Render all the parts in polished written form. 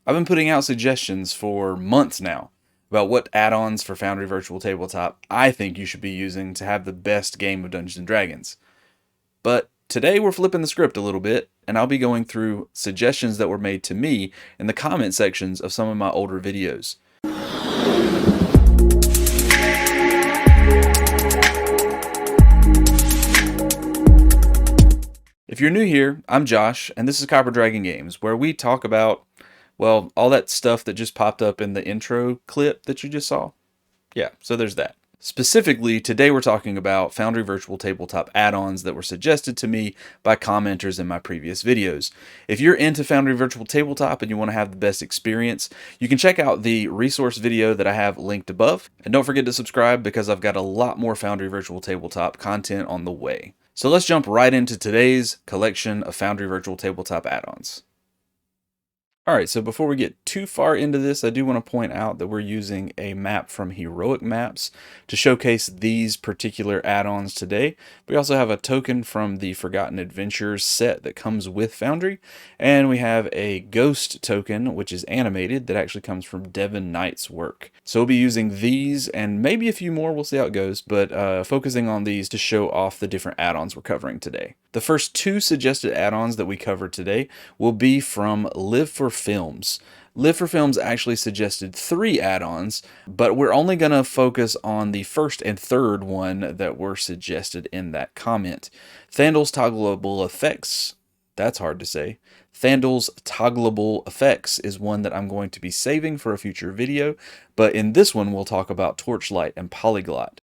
I've been putting out suggestions for months now about what add-ons for Foundry Virtual Tabletop I think you should be using to have the best game of Dungeons & Dragons. But today we're flipping the script a little bit, and I'll be going through suggestions that were made to me in the comment sections of some of my older videos. If you're new here, I'm Josh, and this is Copper Dragon Games, where we talk about, well, all that stuff that just popped up in the intro clip that you just saw. Yeah, so there's that. Specifically, today we're talking about Foundry Virtual Tabletop add-ons that were suggested to me by commenters in my previous videos. If you're into Foundry Virtual Tabletop and you want to have the best experience, you can check out the resource video that I have linked above. And don't forget to subscribe because I've got a lot more Foundry Virtual Tabletop content on the way. So let's jump right into today's collection of Foundry Virtual Tabletop add-ons. Alright, so before we get too far into this, I do want to point out that we're using a map from Heroic Maps to showcase these particular add-ons today. We also have a token from the Forgotten Adventures set that comes with Foundry, and we have a ghost token, which is animated, that actually comes from Devon Knight's work. So we'll be using these, and maybe a few more, we'll see how it goes, but focusing on these to show off the different add-ons we're covering today. The first two suggested add-ons that we cover today will be from Live for Films. Live for Films actually suggested 3 add-ons, but we're only going to focus on the first and third one that were suggested in that comment. Thandal's Toggleable Effects, that's hard to say. Thandal's Toggleable Effects is one that I'm going to be saving for a future video, but in this one we'll talk about Torchlight and Polyglot.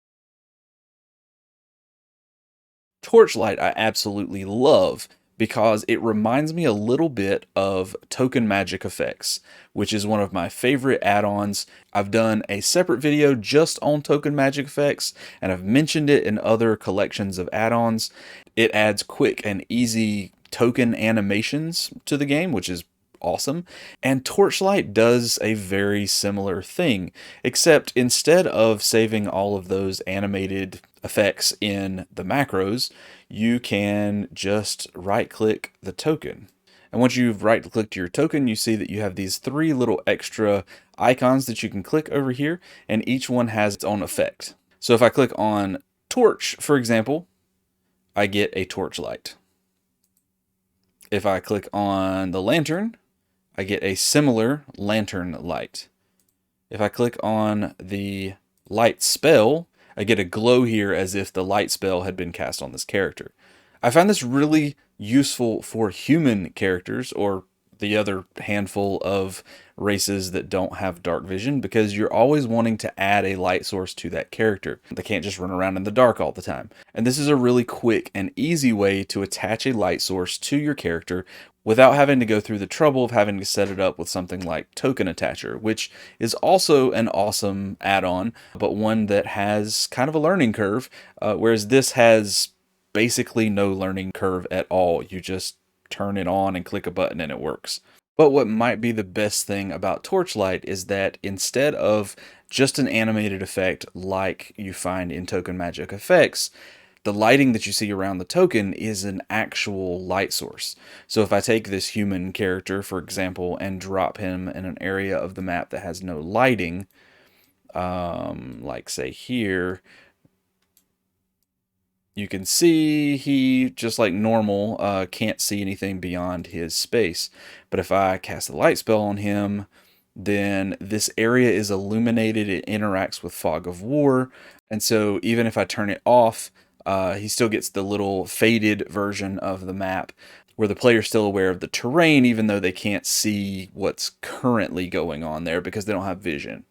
Torchlight I absolutely love because it reminds me a little bit of Token Magic Effects, which is one of my favorite add-ons. I've done a separate video just on Token Magic Effects, and I've mentioned it in other collections of add-ons. It adds quick and easy token animations to the game, which is awesome. And Torchlight does a very similar thing, except instead of saving all of those animated effects in the macros, you can just right-click the token. And once you've right-clicked your token, you see that you have these 3 little extra icons that you can click over here, and each one has its own effect. So if I click on Torch, for example, I get a torchlight. If I click on the lantern, I get a similar lantern light. If I click on the light spell, I get a glow here as if the light spell had been cast on this character. I find this really useful for human characters, or the other handful of races that don't have dark vision, because you're always wanting to add a light source to that character. They can't just run around in the dark all the time. And this is a really quick and easy way to attach a light source to your character without having to go through the trouble of having to set it up with something like Token Attacher, which is also an awesome add-on, but one that has kind of a learning curve, whereas this has basically no learning curve at all. You just turn it on and click a button and it works. But what might be the best thing about Torchlight is that instead of just an animated effect like you find in Token Magic Effects, the lighting that you see around the token is an actual light source. So if I take this human character, for example, and drop him in an area of the map that has no lighting, like say here, you can see he, just like normal, can't see anything beyond his space. But if I cast the light spell on him, then this area is illuminated, it interacts with Fog of War, and so even if I turn it off, he still gets the little faded version of the map where the player's still aware of the terrain even though they can't see what's currently going on there because they don't have vision.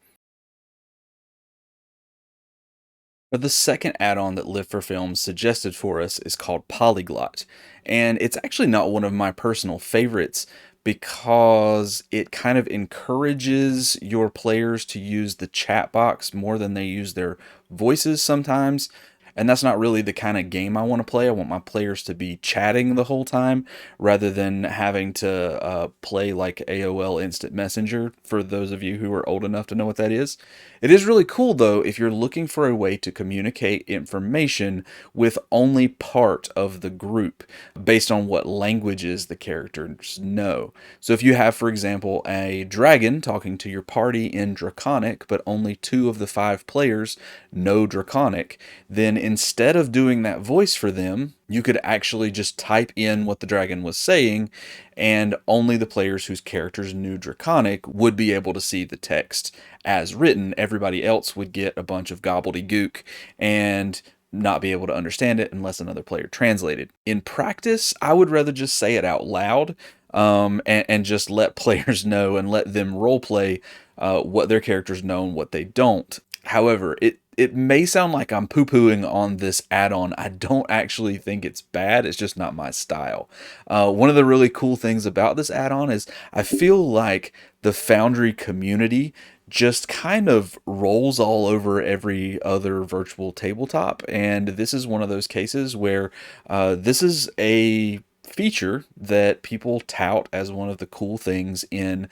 But the second add-on that Live for Films suggested for us is called Polyglot, and it's actually not one of my personal favorites because it kind of encourages your players to use the chat box more than they use their voices sometimes. And that's not really the kind of game I want to play. I want my players to be chatting the whole time rather than having to play like AOL Instant Messenger, for those of you who are old enough to know what that is. It is really cool, though, if you're looking for a way to communicate information with only part of the group based on what languages the characters know. So if you have, for example, a dragon talking to your party in Draconic, but only 2 of the 5 players know Draconic, then instead of doing that voice for them, you could actually just type in what the dragon was saying, and only the players whose characters knew Draconic would be able to see the text as written. Everybody else would get a bunch of gobbledygook and not be able to understand it unless another player translated. In practice, I would rather just say it out loud, and just let players know and let them roleplay what their characters know and what they don't. However, it may sound like I'm poo-pooing on this add-on. I don't actually think it's bad. It's just not my style. One of the really cool things about this add-on is I feel like the Foundry community just kind of rolls all over every other virtual tabletop, and this is one of those cases where this is a feature that people tout as one of the cool things in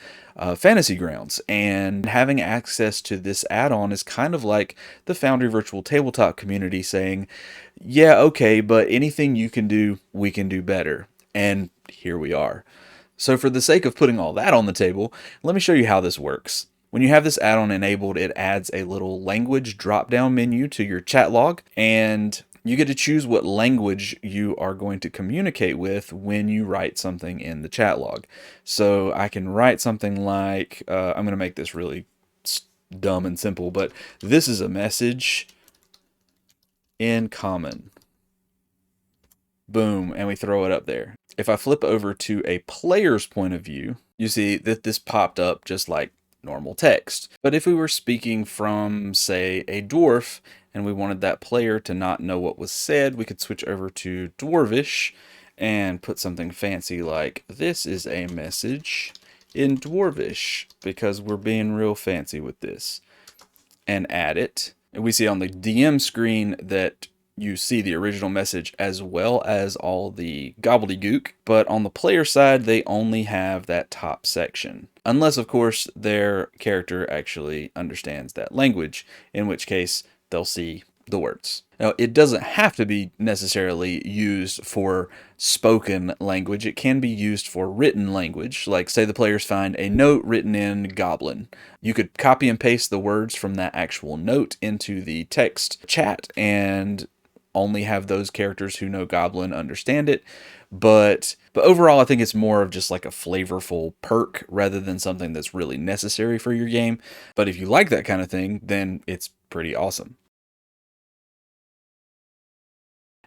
Fantasy Grounds, and having access to this add-on is kind of like the Foundry Virtual Tabletop community saying, yeah, okay, but anything you can do, we can do better. And here we are. So for the sake of putting all that on the table, let me show you how this works. When you have this add-on enabled, it adds a little language drop-down menu to your chat log, and you get to choose what language you are going to communicate with when you write something in the chat log. So I can write something like, I'm going to make this really dumb and simple, but this is a message in common. Boom, and we throw it up there. If I flip over to a player's point of view, you see that this popped up just like normal text. But if we were speaking from, say, a dwarf, and we wanted that player to not know what was said, we could switch over to Dwarvish and put something fancy like, this is a message in Dwarvish, because we're being real fancy with this, and add it. And we see on the DM screen that you see the original message as well as all the gobbledygook, but on the player side, they only have that top section. Unless, of course, their character actually understands that language, in which case they'll see the words. Now, it doesn't have to be necessarily used for spoken language. It can be used for written language. Like, say the players find a note written in Goblin. You could copy and paste the words from that actual note into the text chat and only have those characters who know Goblin understand it. But overall, I think it's more of just like a flavorful perk rather than something that's really necessary for your game. But if you like that kind of thing, then it's pretty awesome.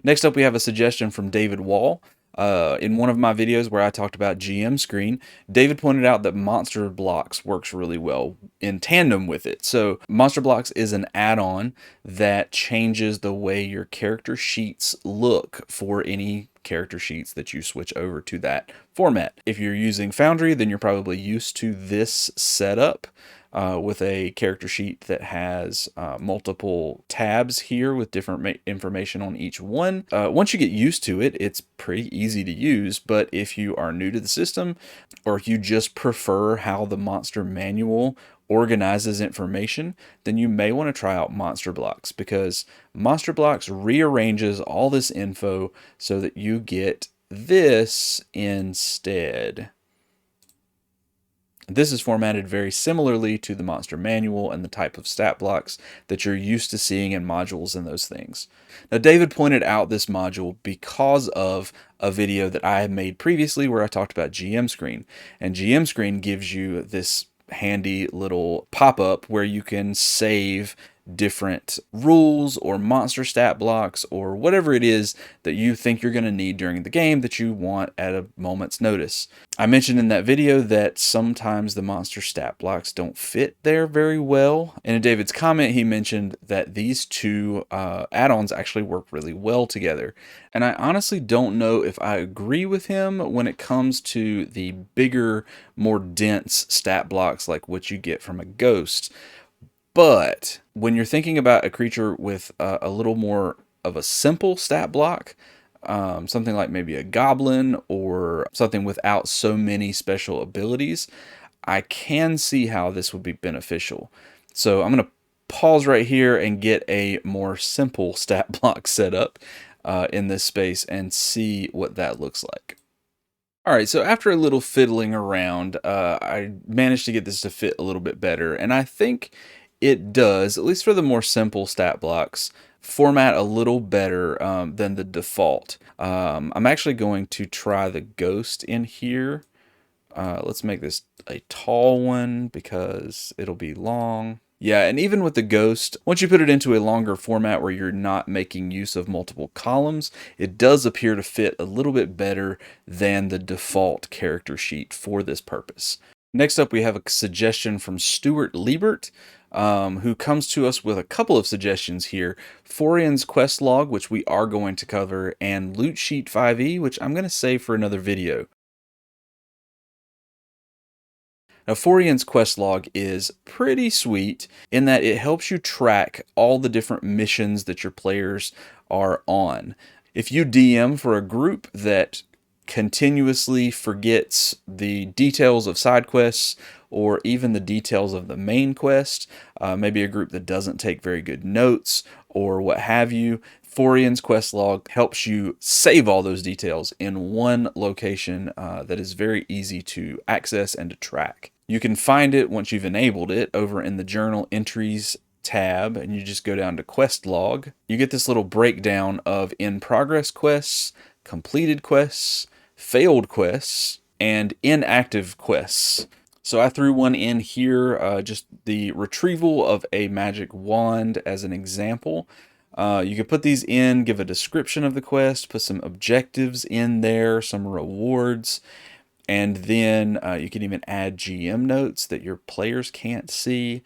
Next up, we have a suggestion from David Wall. In one of my videos where I talked about GM Screen, David pointed out that Monster Blocks works really well in tandem with it. So Monster Blocks is an add-on that changes the way your character sheets look for any character sheets that you switch over to that format. If you're using Foundry, then you're probably used to this setup. With a character sheet that has multiple tabs here with different information on each one. Once you get used to it, it's pretty easy to use, but if you are new to the system, or if you just prefer how the monster manual organizes information, then you may want to try out Monster Blocks, because Monster Blocks rearranges all this info so that you get this instead. This is formatted very similarly to the monster manual and the type of stat blocks that you're used to seeing in modules and those things. Now, David pointed out this module because of a video that I had made previously where I talked about GM Screen. And GM Screen gives you this handy little pop-up where you can save different rules or monster stat blocks or whatever it is that you think you're going to need during the game that you want at a moment's notice. I mentioned in that video that sometimes the monster stat blocks don't fit there very well. And in David's comment, he mentioned that these two add-ons actually work really well together. And I honestly don't know if I agree with him when it comes to the bigger, more dense stat blocks like what you get from a ghost. But when you're thinking about a creature with a little more of a simple stat block, something like maybe a goblin or something without so many special abilities, I can see how this would be beneficial. So I'm going to pause right here and get a more simple stat block set up in this space and see what that looks like. All right, so after a little fiddling around, I managed to get this to fit a little bit better, and I think it does, at least for the more simple stat blocks, format a little better than the default. I'm actually going to try the ghost in here. Let's make this a tall one because it'll be long. Yeah, and even with the ghost, once you put it into a longer format where you're not making use of multiple columns, it does appear to fit a little bit better than the default character sheet for this purpose. Next up, we have a suggestion from Stewart Lebert, who comes to us with a couple of suggestions here. Forien's quest log, which we are going to cover, and Loot Sheet 5e, which I'm going to save for another video. Now, Forien's quest log is pretty sweet in that it helps you track all the different missions that your players are on. If you DM for a group that continuously forgets the details of side quests or even the details of the main quest, maybe a group that doesn't take very good notes or what have you, Forien's quest log helps you save all those details in one location that is very easy to access and to track. You can find it once you've enabled it over in the Journal Entries tab, and you just go down to Quest Log. You get this little breakdown of in-progress quests, completed quests, failed quests, and inactive quests. So I threw one in here, just the retrieval of a magic wand as an example. You can put these in, give a description of the quest, put some objectives in there, some rewards, and then you can even add GM notes that your players can't see.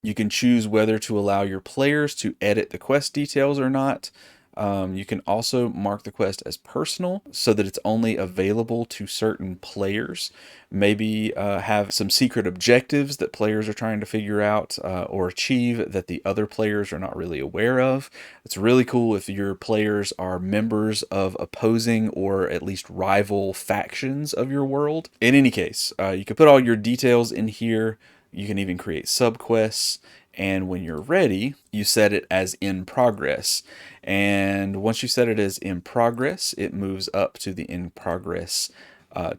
You can choose whether to allow your players to edit the quest details or not. You can also mark the quest as personal so that it's only available to certain players. Maybe have some secret objectives that players are trying to figure out or achieve that the other players are not really aware of. It's really cool if your players are members of opposing or at least rival factions of your world. In any case, you can put all your details in here. You can even create subquests. And when you're ready, you set it as in progress. And once you set it as in progress, it moves up to the in progress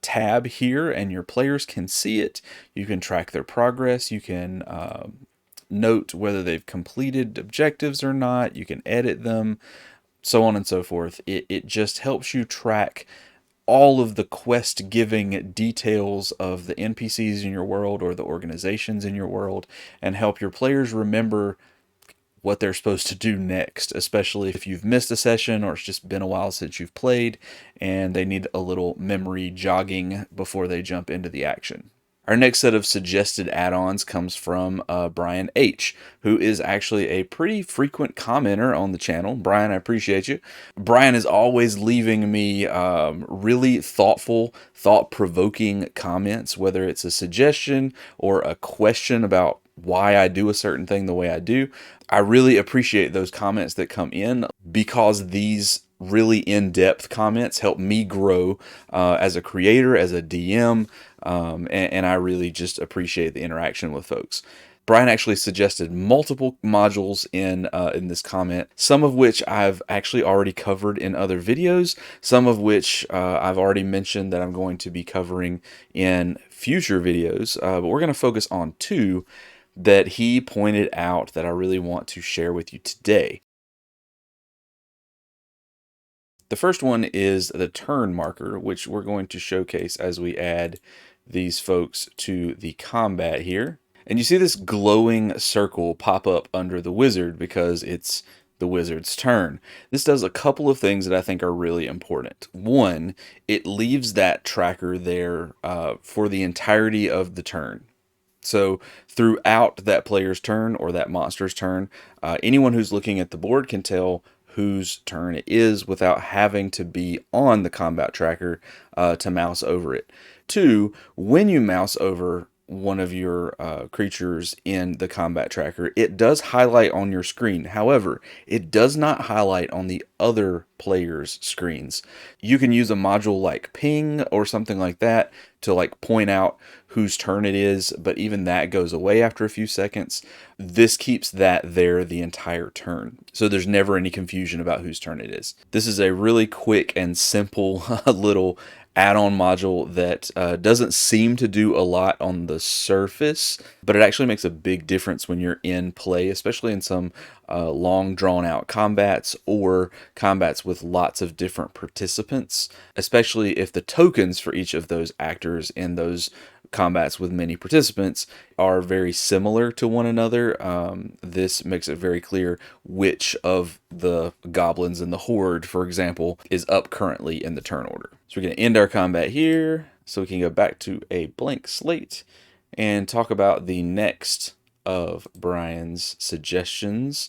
tab here, and your players can see it. You can track their progress. You can note whether they've completed objectives or not. You can edit them, so on and so forth. It just helps you track all of the quest giving details of the NPCs in your world or the organizations in your world, and help your players remember what they're supposed to do next, especially if you've missed a session or it's just been a while since you've played and they need a little memory jogging before they jump into the action. Our next set of suggested add-ons comes from Brian H., who is actually a pretty frequent commenter on the channel. Brian, I appreciate you. Brian is always leaving me really thoughtful, thought-provoking comments, whether it's a suggestion or a question about why I do a certain thing the way I do. I really appreciate those comments that come in because these really in-depth comments help me grow as a creator, as a DM, and I really just appreciate the interaction with folks. Brian actually suggested multiple modules in this comment, some of which I've actually already covered in other videos, some of which I've already mentioned that I'm going to be covering in future videos, but we're going to focus on two that he pointed out that I really want to share with you today. The first one is the turn marker, which we're going to showcase as we add these folks to the combat here. And you see this glowing circle pop up under the wizard because it's the wizard's turn. This does a couple of things that I think are really important. One, it leaves that tracker there for the entirety of the turn. So throughout that player's turn or that monster's turn, anyone who's looking at the board can tell whose turn it is without having to be on the combat tracker to mouse over it. Two, when you mouse over one of your creatures in the combat tracker, it does highlight on your screen. However, it does not highlight on the other players' screens. You can use a module like ping or something like that to like point out whose turn it is, but even that goes away after a few seconds. This keeps that there the entire turn, so there's never any confusion about whose turn it is. This is a really quick and simple little add-on module that doesn't seem to do a lot on the surface, but it actually makes a big difference when you're in play, especially in some long drawn out combats or combats with lots of different participants, especially if the tokens for each of those actors in those combats with many participants are very similar to one another. This makes it very clear which of the goblins in the horde, for example, is up currently in the turn order. So we're going to end our combat here so we can go back to a blank slate and talk about the next of Brian's suggestions.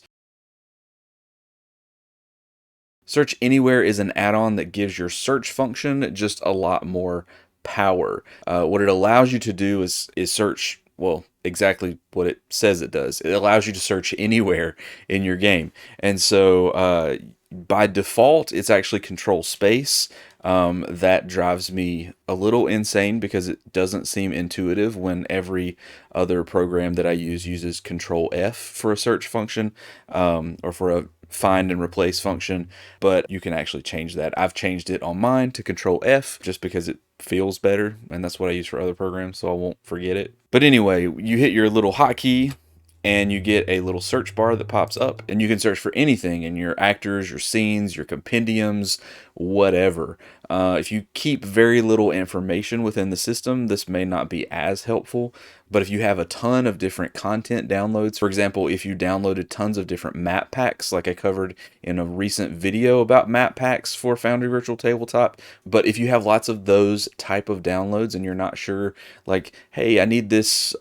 Search Anywhere is an add-on that gives your search function just a lot more power. What it allows you to do is search, well, exactly what it says it does. It allows you to search anywhere in your game. And so by default, it's actually control space. That drives me a little insane because it doesn't seem intuitive when every other program that I use uses control F for a search function, or for a find and replace function, but you can actually change that. I've changed it on mine to control F just because it feels better, and that's what I use for other programs, so I won't forget it. But anyway, you hit your little hotkey and you get a little search bar that pops up, and you can search for anything in your actors, your scenes, your compendiums, whatever. If you keep very little information within the system, this may not be as helpful. But if you have a ton of different content downloads, for example, if you downloaded tons of different map packs, like I covered in a recent video about map packs for Foundry Virtual Tabletop, but if you have lots of those type of downloads and you're not sure, like, hey, I need this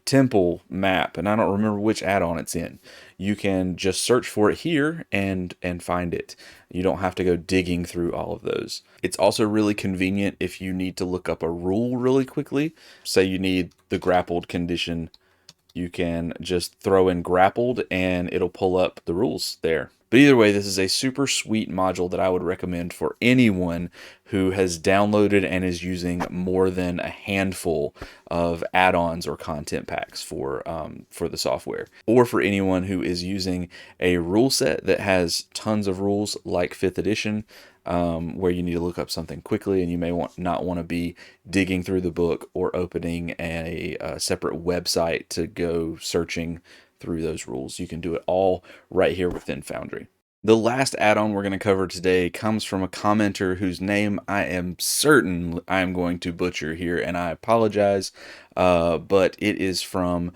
temple map and I don't remember which add-on it's in, you can just search for it here and find it. You don't have to go digging through all of those. It's also really convenient if you need to look up a rule really quickly. Say you need the grappled condition, you can just throw in grappled and it'll pull up the rules there. But either way, this is a super sweet module that I would recommend for anyone who has downloaded and is using more than a handful of add-ons or content packs for the software, or for anyone who is using a rule set that has tons of rules like 5th edition, where you need to look up something quickly and you may not want to be digging through the book or opening a separate website to go searching through those rules. You can do it all right here within Foundry. The last add-on we're going to cover today comes from a commenter whose name I am certain I am going to butcher here, and I apologize, but it is from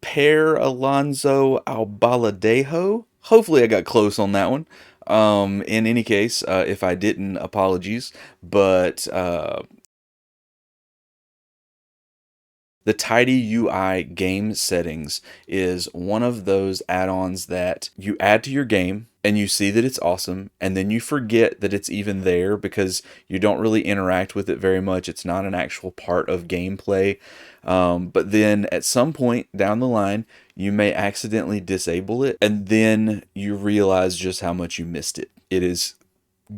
Pere Alonso Albaladejo. Hopefully I got close on that one. In any case, if I didn't, apologies, but the Tidy UI game settings is one of those add-ons that you add to your game and you see that it's awesome, and then you forget that it's even there because you don't really interact with it very much. It's not an actual part of gameplay. But then at some point down the line, you may accidentally disable it, and then you realize just how much you missed it. It is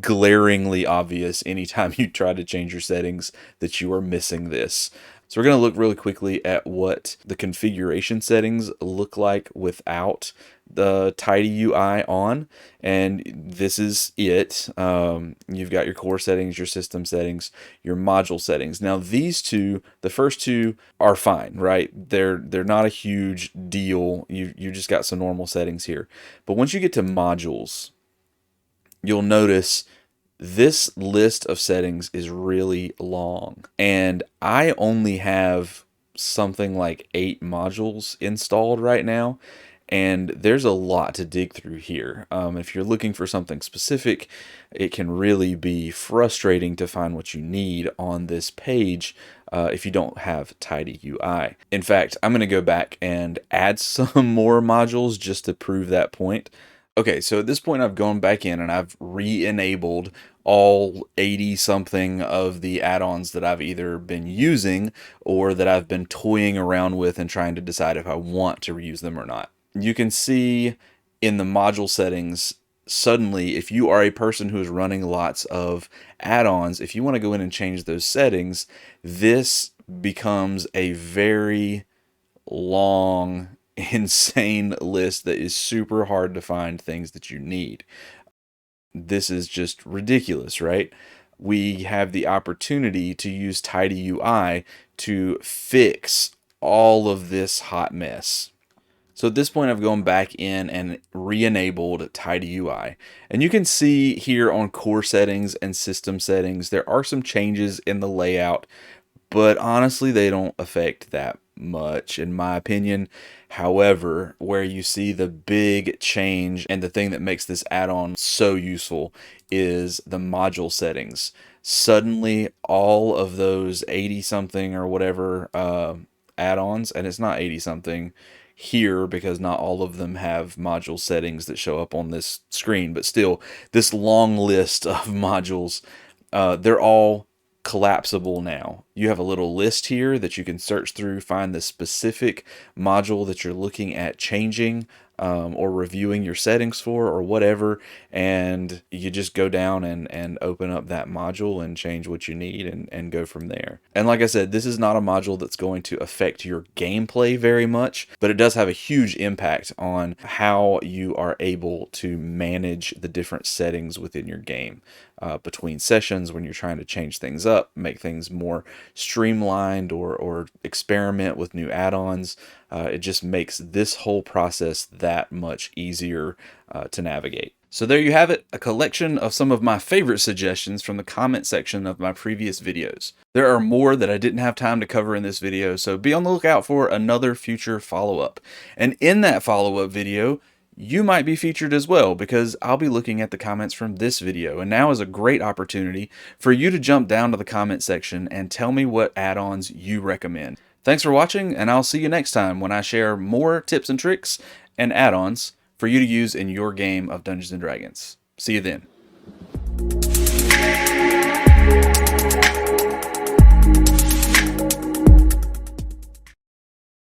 glaringly obvious anytime you try to change your settings that you are missing this. So we're going to look really quickly at what the configuration settings look like without the Tidy UI on, and this is it. You've got your core settings, your system settings, your module settings. Now these two, the first two, are fine, right? They're not a huge deal. You just got some normal settings here. But once you get to modules, you'll notice this list of settings is really long, and I only have something like 8 modules installed right now, and there's a lot to dig through here. If you're looking for something specific, it can really be frustrating to find what you need on this page if you don't have Tidy UI. In fact, I'm going to go back and add some more modules just to prove that point. Okay, so at this point I've gone back in and I've re-enabled all 80 something of the add-ons that I've either been using or that I've been toying around with and trying to decide if I want to reuse them or not. You can see in the module settings, suddenly, if you are a person who is running lots of add-ons, if you want to go in and change those settings, this becomes a very long, insane list that is super hard to find things that you need. This is just ridiculous, right? We have the opportunity to use Tidy UI to fix all of this hot mess. So at this point, I've gone back in and re-enabled Tidy UI. And you can see here on core settings and system settings, there are some changes in the layout, but honestly, they don't affect that much, in my opinion. However, where you see the big change and the thing that makes this add-on so useful is the module settings. Suddenly, all of those 80 something or whatever add-ons, and it's not 80 something here because not all of them have module settings that show up on this screen, but still, this long list of modules, they're all collapsible now. You have a little list here that you can search through, find the specific module that you're looking at changing or reviewing your settings for or whatever, and you just go down and open up that module and change what you need and go from there. And like I said, this is not a module that's going to affect your gameplay very much, but it does have a huge impact on how you are able to manage the different settings within your game. Between sessions, when you're trying to change things up, make things more streamlined or experiment with new add-ons, it just makes this whole process that much easier to navigate. So there you have it, a collection of some of my favorite suggestions from the comment section of my previous videos. There are more that I didn't have time to cover in this video, so be on the lookout for another future follow-up. And in that follow-up video, you might be featured as well, because I'll be looking at the comments from this video, and now is a great opportunity for you to jump down to the comment section and tell me what add-ons you recommend. Thanks for watching, and I'll see you next time when I share more tips and tricks and add-ons for you to use in your game of Dungeons & Dragons. See you then.